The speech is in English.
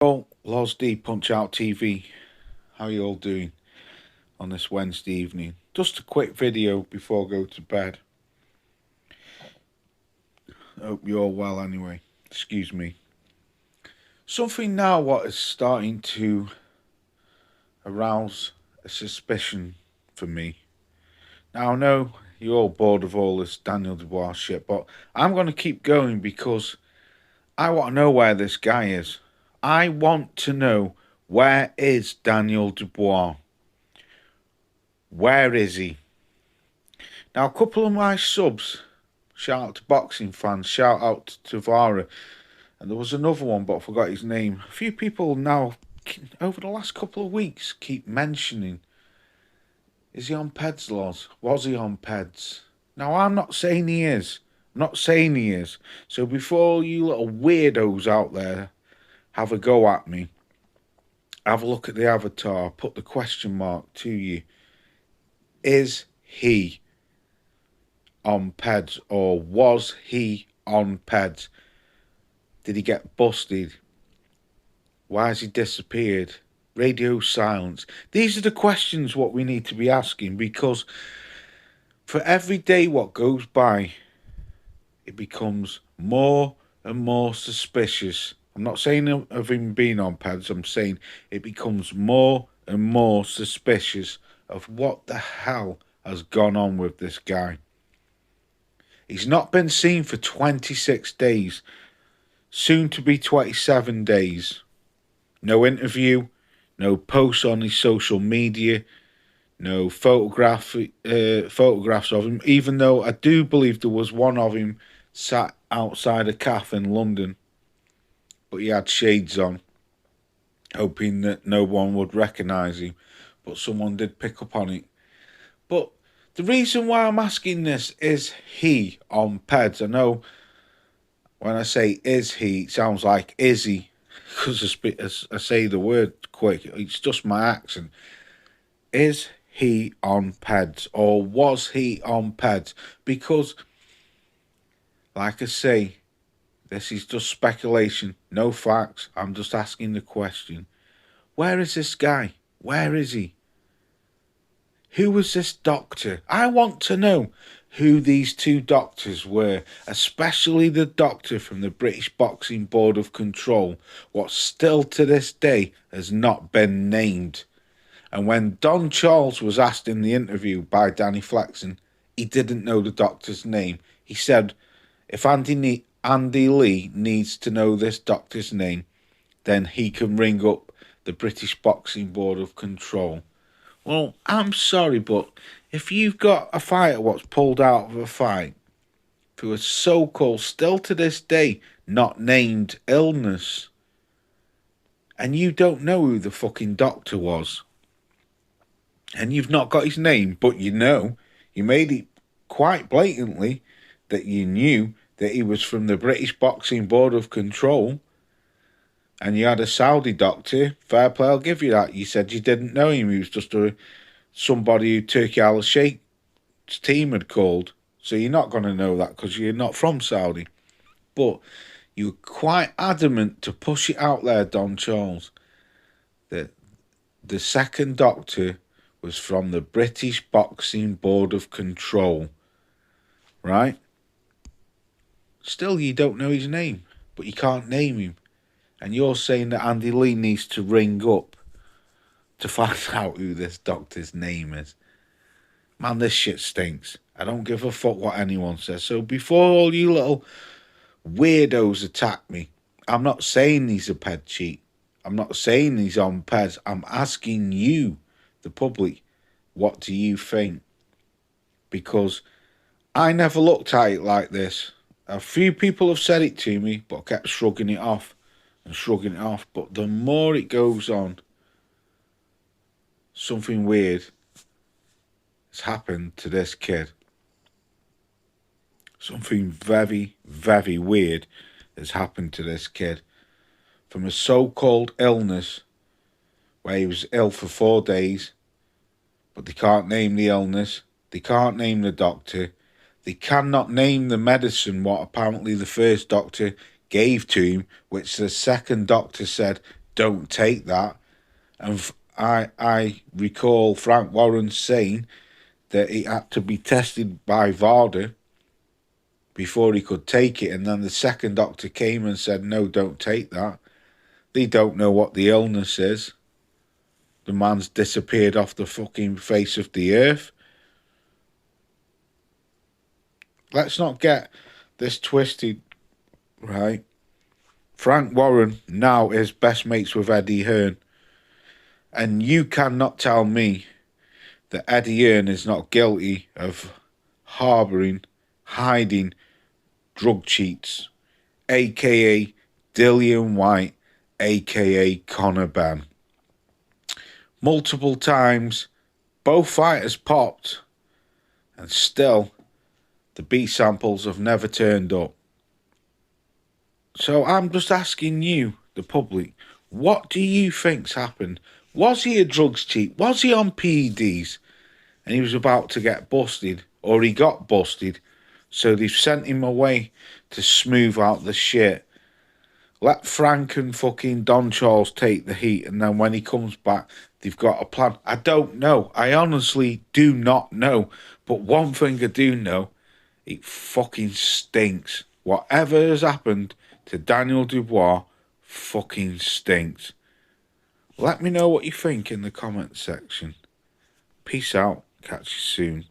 Oh, Loz D Punch Out TV. How you all doing on this Wednesday evening? Just a quick video before I go to bed. Hope you're all well anyway. Excuse me. Something now what is starting to arouse a suspicion for me. Now I know you're all bored of all this Daniel Dubois shit, but I'm going to keep going because I want to know where this guy is. I want to know, where is Daniel Dubois? Where is he? Now, a couple of my subs, shout out to boxing fans, shout out to Tavara, and there was another one, but I forgot his name. A few people now, over the last couple of weeks, keep mentioning, is he on PEDs, Loz? Was he on PEDs? Now, I'm not saying he is. I'm not saying he is. So before you little weirdos out there have a go at me, have a look at the avatar, put the question mark to you. Is he on PEDs, or was he on PEDs? Did he get busted? Why has he disappeared? Radio silence. These are the questions what we need to be asking, because for every day what goes by, it becomes more and more suspicious. I'm not saying of him being on PEDs, I'm saying it becomes more and more suspicious of what the hell has gone on with this guy. He's not been seen for 26 days, soon to be 27 days. No interview, no posts on his social media, no photographs of him, even though I do believe there was one of him sat outside a cafe in London, but he had shades on, hoping that no one would recognise him, but someone did pick up on it. But the reason why I'm asking this, is he on PEDs? I know when I say is he, it sounds like is he, because I say the word quick. It's just my accent. Is he on PEDs, or was he on PEDs? Because, like I say, this is just speculation, no facts. I'm just asking the question. Where is this guy? Where is he? Who was this doctor? I want to know who these two doctors were, especially the doctor from the British Boxing Board of Control, what still to this day has not been named. And when Don Charles was asked in the interview by Danny Flexen, he didn't know the doctor's name. He said, if Andy Lee needs to know this doctor's name, then he can ring up the British Boxing Board of Control. Well, I'm sorry, but if you've got a fighter what's pulled out of a fight through a so-called, still to this day, not named illness, and you don't know who the fucking doctor was, and you've not got his name, but you made it quite blatantly that you knew that he was from the British Boxing Board of Control, and you had a Saudi doctor, fair play, I'll give you that. You said you didn't know him. He was just somebody who Turki Al-Sheikh's team had called. So you're not going to know that because you're not from Saudi. But you were quite adamant to push it out there, Don Charles, that the second doctor was from the British Boxing Board of Control. Right? Still, you don't know his name, but you can't name him. And you're saying that Andy Lee needs to ring up to find out who this doctor's name is. Man, this shit stinks. I don't give a fuck what anyone says. So before all you little weirdos attack me, I'm not saying he's a PED cheat. I'm not saying he's on PEDs. I'm asking you, the public, what do you think? Because I never looked at it like this. A few people have said it to me, but I kept shrugging it off. But the more it goes on, something weird has happened to this kid. Something very, very weird has happened to this kid. From a so-called illness, where he was ill for 4 days, but they can't name the illness, they can't name the doctor, they cannot name the medicine what apparently the first doctor gave to him, which the second doctor said don't take that. And I recall Frank Warren saying that it had to be tested by VADA before he could take it. And then the second doctor came and said, no, don't take that. They don't know what the illness is. The man's disappeared off the fucking face of the earth. Let's not get this twisted, right? Frank Warren now is best mates with Eddie Hearn. And you cannot tell me that Eddie Hearn is not guilty of hiding drug cheats, aka Dillian White, aka Conor Benn. Multiple times, both fighters popped, and still the B samples have never turned up. So I'm just asking you, the public, what do you think's happened? Was he a drugs cheat? Was he on PEDs and he was about to get busted, or he got busted, so they've sent him away to smooth out the shit? Let Frank and fucking Don Charles take the heat, and then when he comes back, they've got a plan. I don't know. I honestly do not know. But one thing I do know, it fucking stinks. Whatever has happened to Daniel Dubois fucking stinks. Let me know what you think in the comments section. Peace out. Catch you soon.